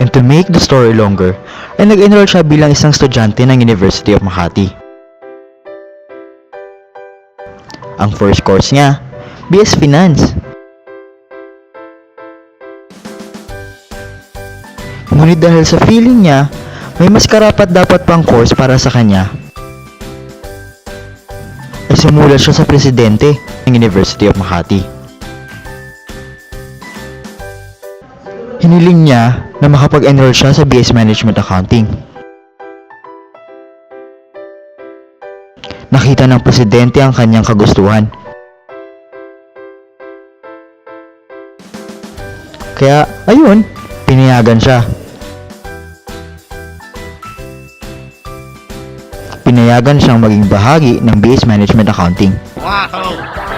And to make the story longer, ay nag-enroll siya bilang isang estudyante ng University of Makati. Ang first course niya, BS Finance. Ngunit dahil sa feeling niya, may mas karapat dapat pang course para sa kanya, ay sumulat siya sa presidente ng University of Makati. Hiniling niya na makapag-enroll siya sa BS Management Accounting. Nakita ng presidente ang kanyang kagustuhan. Kaya, ayun, pinayagan siya. Pinayagan siyang maging bahagi ng BS Management Accounting. Wow!